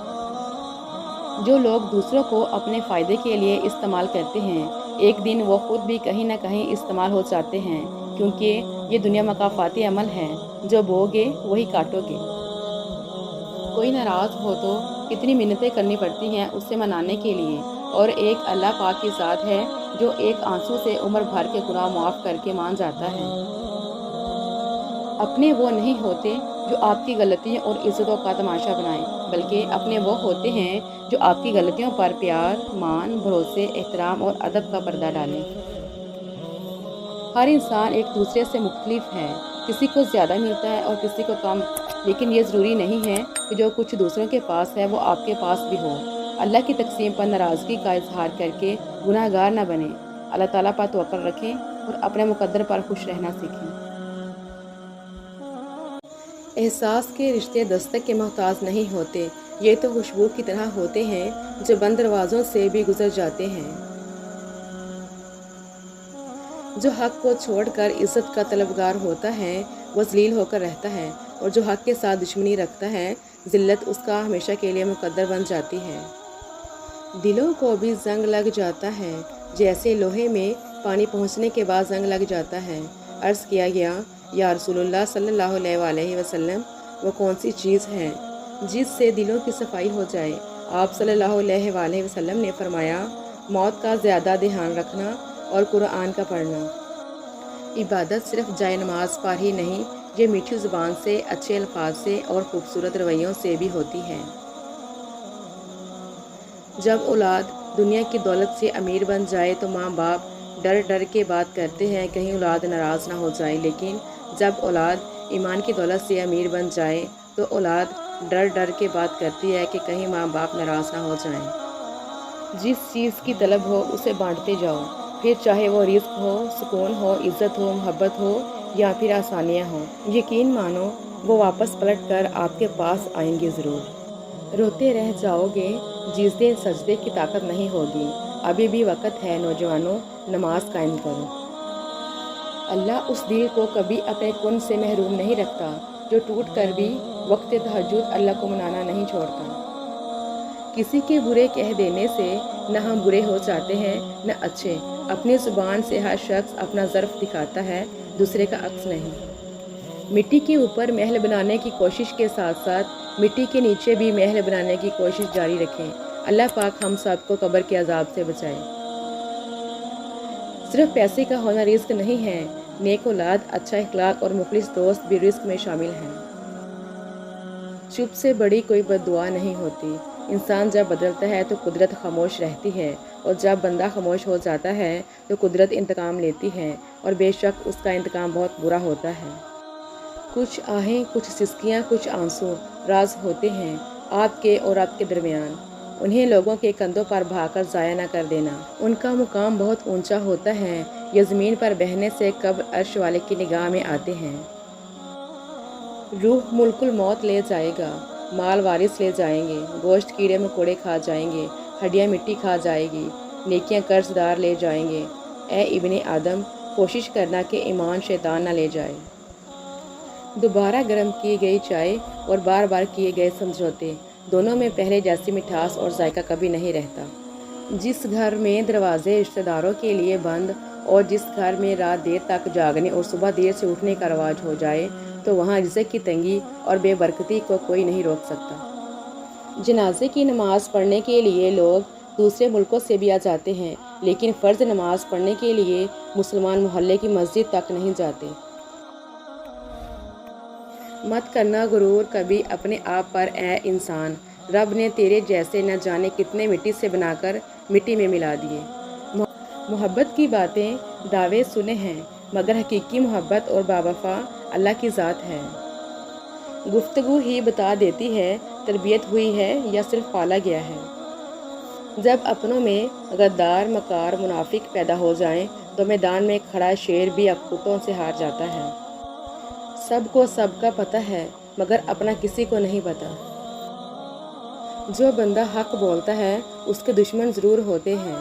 جو لوگ دوسروں کو اپنے فائدے کے لیے استعمال کرتے ہیں، ایک دن وہ خود بھی کہیں نہ کہیں استعمال ہو جاتے ہیں، کیونکہ یہ دنیا مکافاتی عمل ہے، جو بوگے وہی کاٹو گے۔ کوئی ناراض ہو تو کتنی منتیں کرنی پڑتی ہیں اسے منانے کے لیے، اور ایک اللہ پاک کی ذات ہے جو ایک آنسو سے عمر بھر کے گناہ معاف کر کے مان جاتا ہے۔ اپنے وہ نہیں ہوتے جو آپ کی غلطیوں اور عزتوں کا تماشا بنائیں، بلکہ اپنے وہ ہوتے ہیں جو آپ کی غلطیوں پر پیار، مان، بھروسے، احترام اور ادب کا پردہ ڈالیں۔ ہر انسان ایک دوسرے سے مختلف ہے، کسی کو زیادہ ملتا ہے اور کسی کو کم، لیکن یہ ضروری نہیں ہے کہ جو کچھ دوسروں کے پاس ہے وہ آپ کے پاس بھی ہو۔ اللہ کی تقسیم پر ناراضگی کا اظہار کر کے گناہ گار نہ بنیں۔ اللہ تعالیٰ پر توکل رکھیں اور اپنے مقدر پر خوش رہنا سیکھیں۔ احساس کے رشتے دستک کے محتاج نہیں ہوتے، یہ تو خوشبو کی طرح ہوتے ہیں جو بند دروازوں سے بھی گزر جاتے ہیں۔ جو حق کو چھوڑ کر عزت کا طلبگار ہوتا ہے وہ ذلیل ہو کر رہتا ہے، اور جو حق کے ساتھ دشمنی رکھتا ہے ذلت اس کا ہمیشہ کے لیے مقدر بن جاتی ہے۔ دلوں کو بھی زنگ لگ جاتا ہے، جیسے لوہے میں پانی پہنچنے کے بعد زنگ لگ جاتا ہے۔ عرض کیا گیا، یا رسول اللہ صلی اللہ علیہ وآلہ وسلم، وہ کون سی چیز ہے جس سے دلوں کی صفائی ہو جائے؟ آپ صلی اللہ علیہ وآلہ وسلم نے فرمایا، موت کا زیادہ دھیان رکھنا اور قرآن کا پڑھنا۔ عبادت صرف جائے نماز پر ہی نہیں، یہ میٹھی زبان سے، اچھے الفاظ سے اور خوبصورت رویوں سے بھی ہوتی ہے۔ جب اولاد دنیا کی دولت سے امیر بن جائے تو ماں باپ ڈر ڈر کے بات کرتے ہیں کہیں اولاد ناراض نہ ہو جائے، لیکن جب اولاد ایمان کی دولت سے امیر بن جائے تو اولاد ڈر ڈر کے بات کرتی ہے کہ کہیں ماں باپ ناراض نہ ہو جائیں۔ جس چیز کی طلب ہو اسے بانٹتے جاؤ، پھر چاہے وہ رزق ہو، سکون ہو، عزت ہو، محبت ہو یا پھر آسانیاں ہوں، یقین مانو وہ واپس پلٹ کر آپ کے پاس آئیں گے ضرور۔ روتے رہ جاؤ گے جس دن سجدے کی طاقت نہیں ہوگی۔ ابھی بھی وقت ہے نوجوانوں، نماز قائم کرو۔ اللہ اس دل کو کبھی اپنے کن سے محروم نہیں رکھتا جو ٹوٹ کر بھی وقت تہجد اللہ کو منانا نہیں چھوڑتا۔ کسی کے برے کہہ دینے سے نہ ہم برے ہو جاتے ہیں نہ اچھے۔ اپنی زبان سے ہر شخص اپنا ظرف دکھاتا ہے، دوسرے کا عکس نہیں۔ مٹی کے اوپر محل بنانے کی کوشش کے ساتھ ساتھ مٹی کے نیچے بھی محل بنانے کی کوشش جاری رکھیں۔ اللہ پاک ہم سب کو قبر کے عذاب سے بچائے۔ صرف پیسے کا ہونا رزق نہیں ہے، نیک اولاد، اچھا اخلاق اور مخلص دوست بھی رزق میں شامل ہیں۔ چپ سے بڑی کوئی بد دعا نہیں ہوتی۔ انسان جب بدلتا ہے تو قدرت خاموش رہتی ہے، اور جب بندہ خاموش ہو جاتا ہے تو قدرت انتقام لیتی ہے، اور بے شک اس کا انتقام بہت برا ہوتا ہے۔ کچھ آہیں، کچھ سسکیاں، کچھ آنسو راز ہوتے ہیں آپ کے اور آپ کے درمیان۔ انہیں لوگوں کے کندھوں پر بہا کر ضائع نہ کر دینا۔ ان کا مقام بہت اونچا ہوتا ہے، یہ زمین پر بہنے سے قبل عرش والے کی نگاہ میں آتے ہیں۔ روح ملک الموت لے جائے گا، مال وارث لے جائیں گے، گوشت کیڑے مکوڑے کھا جائیں گے، ہڈیاں مٹی کھا جائے گی، نیکیاں قرض دار لے جائیں گے۔ اے ابن آدم، کوشش کرنا کہ ایمان شیطان نہ لے جائے۔ دوبارہ گرم کی گئی چائے اور بار بار کیے گئے سمجھوتے، دونوں میں پہلے جیسی مٹھاس اور ذائقہ کبھی نہیں رہتا۔ جس گھر میں دروازے رشتہ داروں کے لیے بند اور جس گھر میں رات دیر تک جاگنے اور صبح دیر سے اٹھنے کا رواج ہو جائے تو وہاں رزق کی تنگی اور بے برکتی کو کوئی نہیں روک سکتا۔ جنازے کی نماز پڑھنے کے لیے لوگ دوسرے ملکوں سے بھی آ جاتے ہیں، لیکن فرض نماز پڑھنے کے لیے مسلمان محلے کی مسجد تک نہیں جاتے۔ مت کرنا غرور کبھی اپنے آپ پر اے انسان، رب نے تیرے جیسے نہ جانے کتنے مٹی سے بنا کر مٹی میں ملا دیے۔ محبت کی باتیں دعوے سنے ہیں، مگر حقیقی محبت اور باوفا اللہ کی ذات ہے۔ گفتگو ہی بتا دیتی ہے تربیت ہوئی ہے یا صرف پالا گیا ہے۔ جب اپنوں میں غدار، مکار، منافق پیدا ہو جائیں تو میدان میں کھڑا شیر بھی اکوٹوں سے ہار جاتا ہے۔ سب کو سب کا پتہ ہے مگر اپنا کسی کو نہیں پتہ۔ جو بندہ حق بولتا ہے اس کے دشمن ضرور ہوتے ہیں۔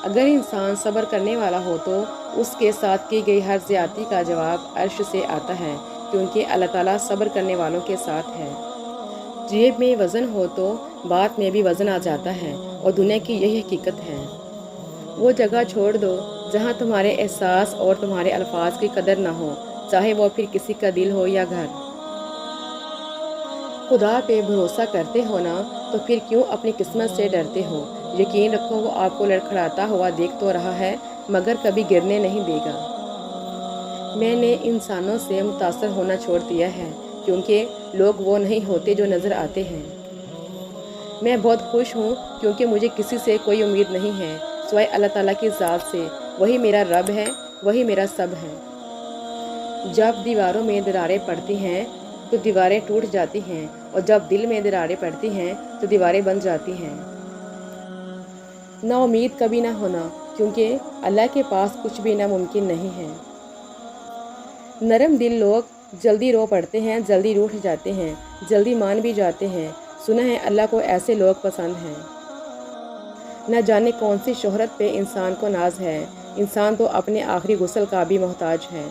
اگر انسان صبر کرنے والا ہو تو اس کے ساتھ کی گئی ہر زیادتی کا جواب عرش سے آتا ہے، کیونکہ اللہ تعالیٰ صبر کرنے والوں کے ساتھ ہے۔ جیب میں وزن ہو تو بات میں بھی وزن آ جاتا ہے، اور دنیا کی یہی حقیقت ہے۔ وہ جگہ چھوڑ دو جہاں تمہارے احساس اور تمہارے الفاظ کی قدر نہ ہو، چاہے وہ پھر کسی کا دل ہو یا گھر۔ خدا پہ بھروسہ کرتے ہو نا تو پھر کیوں اپنی قسمت سے ڈرتے ہو؟ یقین رکھو وہ آپ کو لڑکھڑاتا ہوا دیکھ تو رہا ہے مگر کبھی گرنے نہیں دے گا۔ میں نے انسانوں سے متاثر ہونا چھوڑ دیا ہے کیونکہ لوگ وہ نہیں ہوتے جو نظر آتے ہیں۔ میں بہت خوش ہوں کیونکہ مجھے کسی سے کوئی امید نہیں ہے سوائے اللہ تعالیٰ کی ذات سے۔ وہی میرا رب ہے، وہی میرا سب ہے۔ جب دیواروں میں دراریں پڑتی ہیں تو دیواریں ٹوٹ جاتی ہیں، اور جب دل میں دراریں پڑتی ہیں تو دیواریں بن جاتی ہیں۔ نا امید کبھی نہ ہونا، کیونکہ اللہ کے پاس کچھ بھی ناممکن نہیں ہے۔ نرم دل لوگ جلدی رو پڑتے ہیں، جلدی روٹھ جاتے ہیں، جلدی مان بھی جاتے ہیں۔ سنا ہے اللہ کو ایسے لوگ پسند ہیں۔ نہ جانے کون سی شہرت پہ انسان کو ناز ہے، انسان تو اپنے آخری غسل کا بھی محتاج ہے۔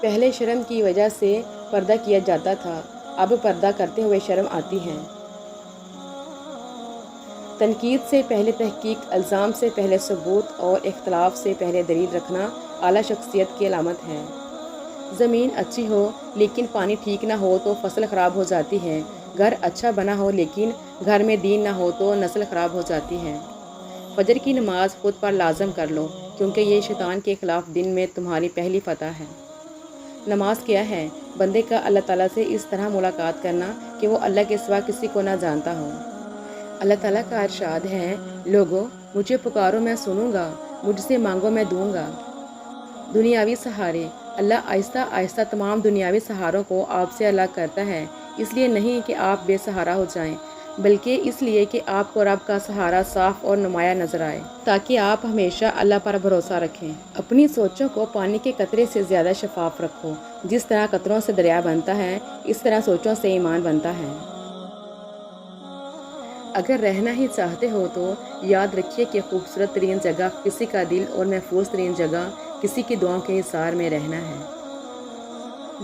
پہلے شرم کی وجہ سے پردہ کیا جاتا تھا، اب پردہ کرتے ہوئے شرم آتی ہے۔ تنقید سے پہلے تحقیق، الزام سے پہلے ثبوت اور اختلاف سے پہلے دلیل رکھنا اعلیٰ شخصیت کی علامت ہے۔ زمین اچھی ہو لیکن پانی ٹھیک نہ ہو تو فصل خراب ہو جاتی ہے۔ گھر اچھا بنا ہو لیکن گھر میں دین نہ ہو تو نسل خراب ہو جاتی ہے۔ فجر کی نماز خود پر لازم کر لو، کیونکہ یہ شیطان کے خلاف دن میں تمہاری پہلی فتح ہے۔ نماز کیا ہے؟ بندے کا اللہ تعالیٰ سے اس طرح ملاقات کرنا کہ وہ اللہ کے سوا کسی کو نہ جانتا ہو۔ اللہ تعالیٰ کا ارشاد ہے، لوگو مجھے پکارو میں سنوں گا، مجھ سے مانگو میں دوں گا۔ دنیاوی سہارے، اللہ آہستہ آہستہ تمام دنیاوی سہاروں کو آپ سے الگ کرتا ہے، اس لیے نہیں کہ آپ بے سہارا ہو جائیں، بلکہ اس لیے کہ آپ کو رب کا سہارا صاف اور نمایاں نظر آئے، تاکہ آپ ہمیشہ اللہ پر بھروسہ رکھیں۔ اپنی سوچوں کو پانی کے قطرے سے زیادہ شفاف رکھو۔ جس طرح قطروں سے دریا بنتا ہے، اس طرح سوچوں سے ایمان بنتا ہے۔ اگر رہنا ہی چاہتے ہو تو یاد رکھیے کہ خوبصورت ترین جگہ کسی کا دل اور محفوظ ترین جگہ کسی کی دعاؤں کے حصار میں رہنا ہے۔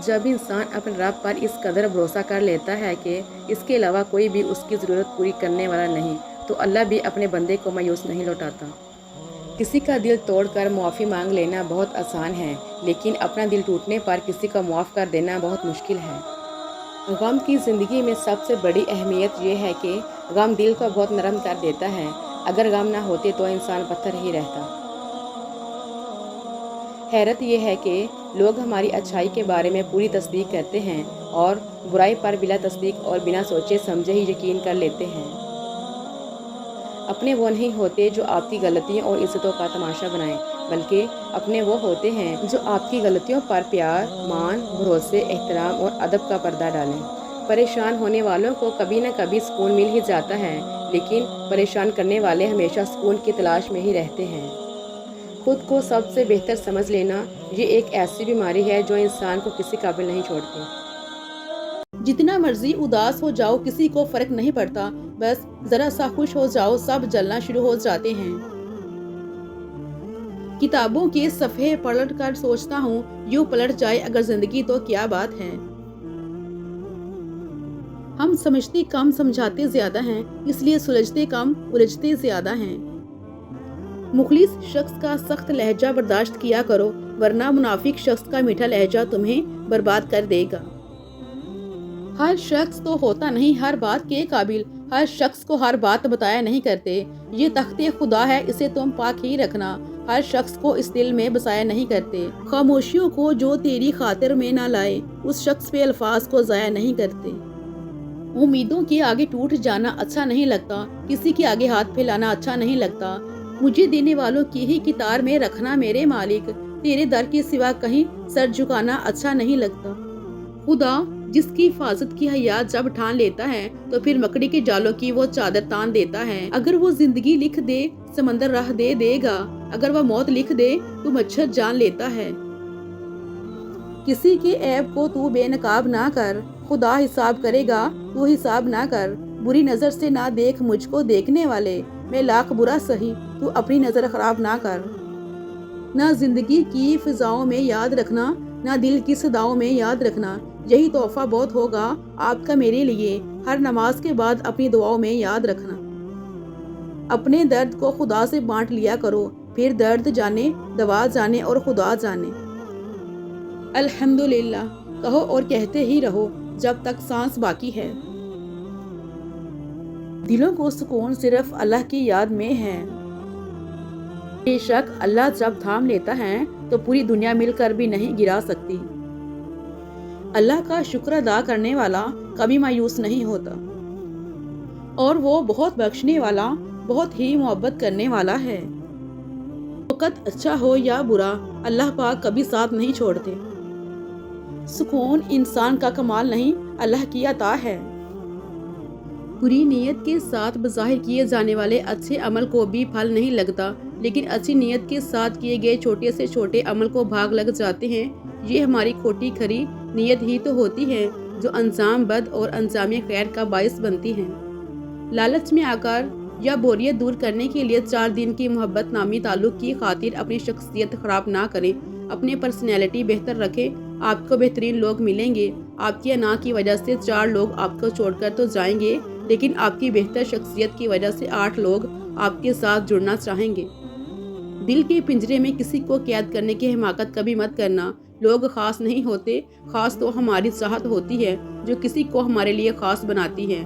جب انسان اپنے رب پر اس قدر بھروسہ کر لیتا ہے کہ اس کے علاوہ کوئی بھی اس کی ضرورت پوری کرنے والا نہیں، تو اللہ بھی اپنے بندے کو مایوس نہیں لوٹاتا۔ کسی کا دل توڑ کر معافی مانگ لینا بہت آسان ہے، لیکن اپنا دل ٹوٹنے پر کسی کو معاف کر دینا بہت مشکل ہے۔ غم کی زندگی میں سب سے بڑی اہمیت یہ ہے کہ غم دل کو بہت نرم کر دیتا ہے۔ اگر غم نہ ہوتے تو انسان پتھر ہی رہتا۔ حیرت یہ ہے کہ لوگ ہماری اچھائی کے بارے میں پوری تصدیق کرتے ہیں اور برائی پر بلا تصدیق اور بنا سوچے سمجھے ہی یقین کر لیتے ہیں۔ اپنے وہ نہیں ہوتے جو آپ کی غلطیوں اور عزتوں کا تماشا بنائیں، بلکہ اپنے وہ ہوتے ہیں جو آپ کی غلطیوں پر پیار، مان، بھروسے، احترام اور ادب کا پردہ ڈالیں۔ پریشان ہونے والوں کو کبھی نہ کبھی سکون مل ہی جاتا ہے، لیکن پریشان کرنے والے ہمیشہ سکون کی تلاش میں ہی رہتے ہیں۔ خود کو سب سے بہتر سمجھ لینا یہ ایک ایسی بیماری ہے جو انسان کو کسی قابل نہیں چھوڑتی۔ جتنا مرضی اداس ہو جاؤ کسی کو فرق نہیں پڑتا، بس ذرا سا خوش ہو جاؤ سب جلنا شروع ہو جاتے ہیں۔ کتابوں کے صفحے پلٹ کر سوچتا ہوں، یوں پلٹ جائے اگر زندگی تو کیا بات ہے۔ ہم سمجھتے کم سمجھاتے زیادہ ہیں، اس لیے سلجھتے کم الجھتے زیادہ ہیں۔ مخلص شخص کا سخت لہجہ برداشت کیا کرو، ورنہ منافق شخص کا میٹھا لہجہ تمہیں برباد کر دے گا۔ ہر شخص تو ہوتا نہیں ہر بات کے قابل، ہر شخص کو ہر بات بتایا نہیں کرتے۔ یہ تخت خدا ہے، اسے تم پاک ہی رکھنا، ہر شخص کو اس دل میں بسایا نہیں کرتے۔ خاموشیوں کو جو تیری خاطر میں نہ لائے، اس شخص پہ الفاظ کو ضائع نہیں کرتے۔ امیدوں کے آگے ٹوٹ جانا اچھا نہیں لگتا، کسی کے آگے ہاتھ پھیلانا اچھا نہیں لگتا۔ مجھے دینے والوں کی ہی کتار میں رکھنا میرے مالک، تیرے در کے سوا کہیں سر جھکانا اچھا نہیں لگتا۔ خدا جس کی حفاظت کی حیات جب ٹھان لیتا ہے تو پھر مکڑی کے جالوں کی وہ چادر تان دیتا ہے۔ اگر وہ زندگی لکھ دے سمندر راہ دے دے گا، اگر وہ موت لکھ دے تو مچھر جان لیتا ہے۔ کسی کے عیب کو تو بے نقاب نہ کر، خدا حساب کرے گا تو حساب نہ کر۔ بری نظر سے نہ دیکھ مجھ کو دیکھنے والے، میں لاکھ برا سہی تو اپنی نظر خراب نہ کر۔ نہ زندگی کی فضاؤں میں یاد رکھنا، نہ دل کی صداؤں میں یاد رکھنا، یہی تحفہ بہت ہوگا آپ کا میرے لیے۔ ہر نماز کے بعد اپنی دعاؤں میں یاد رکھنا۔ اپنے درد کو خدا سے بانٹ لیا کرو، پھر درد جانے، دوا جانے اور خدا جانے۔ الحمدللہ کہو اور کہتے ہی رہو جب تک سانس باقی ہے۔ دلوں کو سکون صرف اللہ کی یاد میں ہے۔ بے شک اللہ جب تھام لیتا ہے تو پوری دنیا مل کر بھی نہیں گرا سکتی۔ اللہ کا شکر ادا کرنے والا کبھی مایوس نہیں ہوتا، اور وہ بہت بخشنے والا، بہت ہی محبت کرنے والا ہے۔ وقت اچھا ہو یا برا، اللہ پاک کبھی ساتھ نہیں چھوڑتے۔ سکون انسان کا کمال نہیں، اللہ کی عطا ہے۔ بری نیت کے ساتھ بظاہر کیے جانے والے اچھے عمل کو بھی پھل نہیں لگتا، لیکن اچھی نیت کے ساتھ کیے گئے چھوٹے سے چھوٹے عمل کو بھاگ لگ جاتے ہیں۔ یہ ہماری کھوٹی کھری نیت ہی تو ہوتی ہے جو انجام بد اور انجام خیر کا باعث بنتی ہے۔ لالچ میں آ کر یا بوریت دور کرنے کے لیے 4 دن کی محبت نامی تعلق کی خاطر اپنی شخصیت خراب نہ کریں، اپنی پرسنالٹی بہتر رکھیں۔ آپ کو بہترین لوگ ملیں گے۔ آپ کی انا کی وجہ سے 4 لوگ آپ کو چھوڑ کر تو جائیں گے، لیکن آپ کی بہتر شخصیت کی وجہ سے 8 لوگ آپ کے ساتھ جڑنا چاہیں گے۔ دل کے پنجرے میں کسی کو قید کرنے کی حماقت کبھی مت کرنا۔ لوگ خاص نہیں ہوتے، خاص تو ہماری چاہت ہوتی ہے جو کسی کو ہمارے لیے خاص بناتی ہے،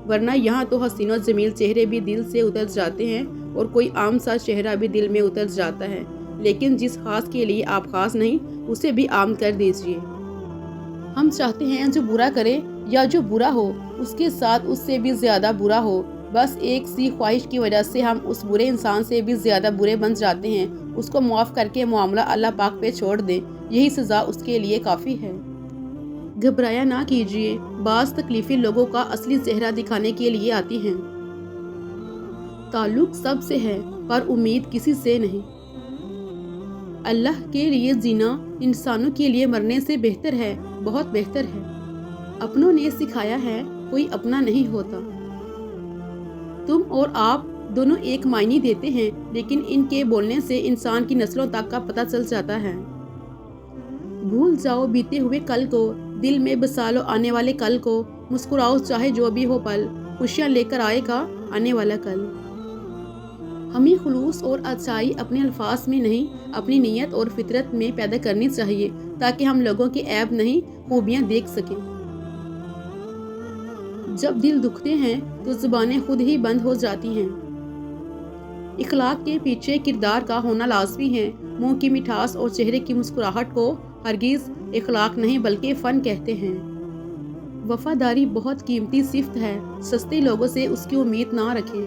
ورنہ یہاں تو حسین و جمیل چہرے بھی دل سے اتر جاتے ہیں اور کوئی عام سا چہرہ بھی دل میں اتر جاتا ہے، لیکن جس خاص کے لیے آپ خاص نہیں، اسے بھی عام کر دیجیے۔ ہم چاہتے ہیں جو برا کرے یا جو برا ہو اس کے ساتھ اس سے بھی زیادہ برا ہو، بس ایک سی خواہش کی وجہ سے ہم اس برے انسان سے بھی زیادہ برے بن جاتے ہیں۔ اس کو معاف کر کے معاملہ اللہ پاک پہ چھوڑ دیں، یہی سزا اس کے لیے کافی ہے۔ گھبرایا نہ کیجیے، بعض تکلیفیں لوگوں کا اصلی چہرہ دکھانے کے لیے آتی ہیں۔ تعلق سب سے ہے پر امید کسی سے نہیں۔ اللہ کے لیے جینا انسانوں کے لیے مرنے سے بہتر ہے، بہت بہتر ہے۔ اپنوں نے سکھایا ہے کوئی اپنا نہیں ہوتا۔ تم اور آپ دونوں ایک معنی دیتے ہیں، لیکن ان کے بولنے سے انسان کی نسلوں تک کا پتہ چل جاتا ہے۔ بھول جاؤ بیتے ہوئے کل کو، دل میں بسا لو آنے والے کل کو، مسکراؤ چاہے جو بھی ہو پل، خوشیاں لے کر آئے گا آنے والا کل۔ ہمیں خلوص اور اچھائی اپنے الفاظ میں نہیں، اپنی نیت اور فطرت میں پیدا کرنی چاہیے، تاکہ ہم لوگوں کے عیب نہیں خوبیاں دیکھ سکیں۔ جب دل دکھتے ہیں تو زبانیں خود ہی بند ہو جاتی ہیں۔ اخلاق کے پیچھے کردار کا ہونا لازمی ہے۔ منہ کی مٹھاس اور چہرے کی مسکراہٹ کو ہرگز اخلاق نہیں بلکہ فن کہتے ہیں۔ وفاداری بہت قیمتی صفت ہے، سستے لوگوں سے اس کی امید نہ رکھیں۔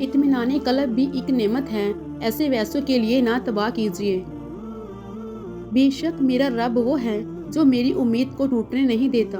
اطمینان قلب بھی ایک نعمت ہے، ایسے ویسوں کے لیے نہ تباہ کیجیے۔ بے شک میرا رب وہ ہے جو میری امید کو ٹوٹنے نہیں دیتا۔